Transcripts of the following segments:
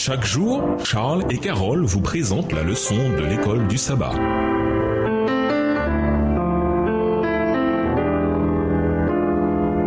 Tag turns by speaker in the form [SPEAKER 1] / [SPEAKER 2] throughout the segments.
[SPEAKER 1] Chaque jour, Charles et Carole vous présentent la leçon de l'école du sabbat.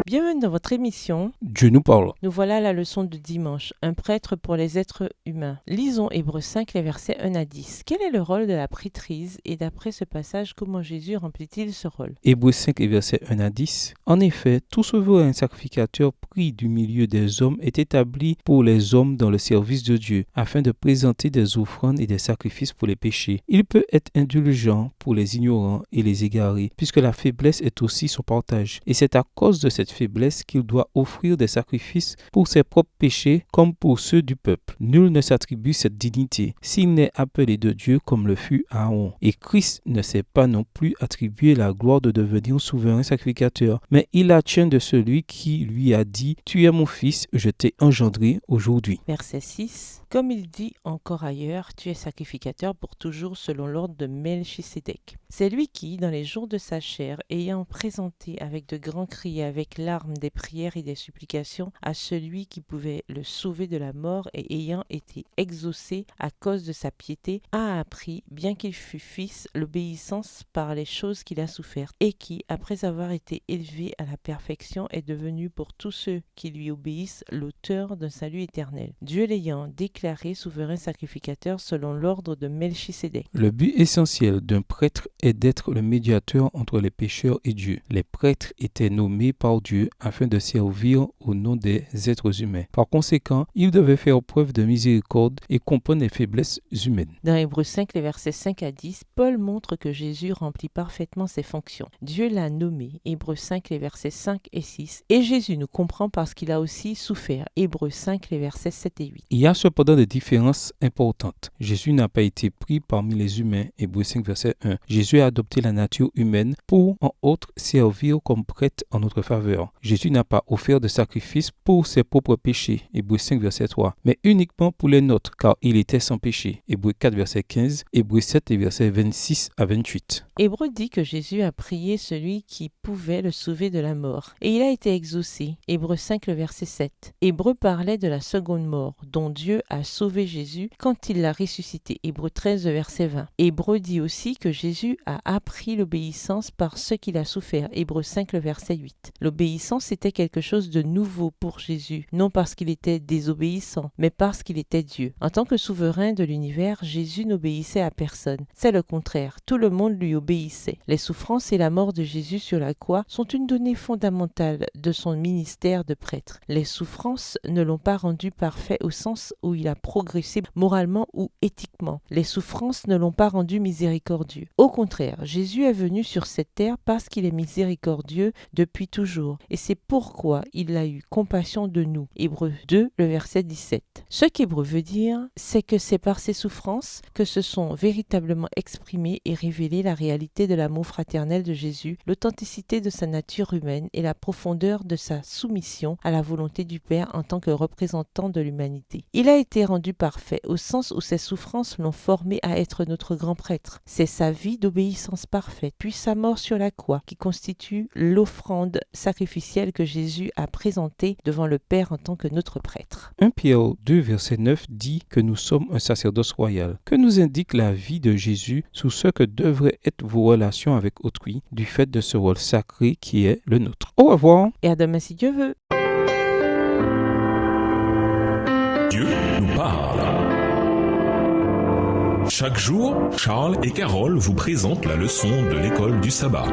[SPEAKER 2] Bienvenue dans votre émission.
[SPEAKER 3] Dieu nous parle.
[SPEAKER 2] Nous voilà à la leçon de dimanche, un prêtre pour les êtres humains. Lisons Hébreux 5, les versets 1 à 10. Quel est le rôle de la prêtrise et d'après ce passage, comment Jésus remplit-il ce rôle?
[SPEAKER 3] Hébreux 5 et versets 1 à 10. En effet, tout souverain sacrificateur pris du milieu des hommes est établi pour les hommes dans le service de Dieu, afin de présenter des offrandes et des sacrifices pour les péchés. Il peut être indulgent pour les ignorants et les égarés, puisque la faiblesse est aussi son partage. Et c'est à cause de cette faiblesse qu'il doit offrir des sacrifices pour ses propres péchés comme pour ceux du peuple. Nul ne s'attribue cette dignité s'il n'est appelé de Dieu comme le fut Aaron. Et Christ ne s'est pas non plus attribué la gloire de devenir souverain sacrificateur, mais il la tient de celui qui lui a dit « Tu es mon fils, je t'ai engendré aujourd'hui ».
[SPEAKER 2] Verset 6. Comme il dit encore ailleurs, tu es sacrificateur pour toujours selon l'ordre de Melchisédek. C'est lui qui, dans les jours de sa chair, ayant présenté avec de grands cris et avec larmes des prières et des supplications à celui qui pouvait le sauver de la mort et ayant été exaucé à cause de sa piété, a appris, bien qu'il fût fils, l'obéissance par les choses qu'il a souffertes, et qui, après avoir été élevé à la perfection, est devenu pour tous ceux qui lui obéissent l'auteur d'un salut éternel. Dieu l'ayant déclaré souverain sacrificateur selon l'ordre de Melchisédek.
[SPEAKER 3] Le but essentiel d'un prêtre est d'être le médiateur entre les pécheurs et Dieu. Les prêtres étaient nommés par Dieu afin de servir au nom des êtres humains. Par conséquent, ils devaient faire preuve de miséricorde et comprendre les faiblesses humaines.
[SPEAKER 2] Dans Hébreux 5, les versets 5 à 10, Paul montre que Jésus remplit parfaitement ses fonctions. Dieu l'a nommé, Hébreux 5, les versets 5 et 6, et Jésus nous comprend parce qu'il a aussi souffert, Hébreux 5, les versets 7 et 8.
[SPEAKER 3] Il y a cependant des différences importantes. Jésus n'a pas été pris parmi les humains, Hébreux 5, verset 1. Jésus a adopté la nature humaine pour, en outre, servir comme prêtre en notre faveur. Jésus n'a pas offert de sacrifice pour ses propres péchés, Hébreux 5, verset 3, mais uniquement pour les nôtres, car il était sans péché, Hébreux 4, verset 15, Hébreux 7, et versets 26 à 28.
[SPEAKER 2] Hébreux dit que Jésus a prié celui qui pouvait le sauver de la mort, et il a été exaucé, Hébreux 5, le verset 7. Hébreux parlait de la seconde mort, dont Dieu a sauvé Jésus quand il l'a ressuscité, Hébreux 13, le verset 20. Hébreux dit aussi que Jésus a appris l'obéissance par ce qu'il a souffert, Hébreux 5, le verset 8. L'obéissance était quelque chose de nouveau pour Jésus, non parce qu'il était désobéissant, mais parce qu'il était Dieu. En tant que souverain de l'univers, Jésus n'obéissait à personne. C'est le contraire, tout le monde lui obéissait. Les souffrances et la mort de Jésus sur la croix sont une donnée fondamentale de son ministère de prêtre. Les souffrances ne l'ont pas rendu parfait au sens où il a progressé moralement ou éthiquement. Les souffrances ne l'ont pas rendu miséricordieux. Au contraire, Jésus est venu sur cette terre parce qu'il est miséricordieux depuis toujours. Et c'est pourquoi il a eu compassion de nous. Hébreux 2, le verset 17. Ce qu'Hébreux veut dire, c'est que c'est par ses souffrances que se sont véritablement exprimées et révélées la réalité de l'amour fraternel de Jésus, l'authenticité de sa nature humaine et la profondeur de sa soumission à la volonté du Père en tant que représentant de l'humanité. Il a été rendu parfait au sens où ses souffrances l'ont formé à être notre grand prêtre. C'est sa vie d'obéissance parfaite, puis sa mort sur la croix qui constitue l'offrande sacrificielle que Jésus a présentée devant le Père en tant que notre prêtre.
[SPEAKER 3] 1 Pierre 2, verset 9 dit que nous sommes un sacerdoce royal. Que nous indique la vie de Jésus sur ce que devraient être vos relations avec autrui du fait de ce rôle sacré qui est le nôtre. Au revoir.
[SPEAKER 2] Et à demain si Dieu veut.
[SPEAKER 1] Dieu nous parle. Chaque jour, Charles et Carole vous présentent la leçon de l'école du sabbat.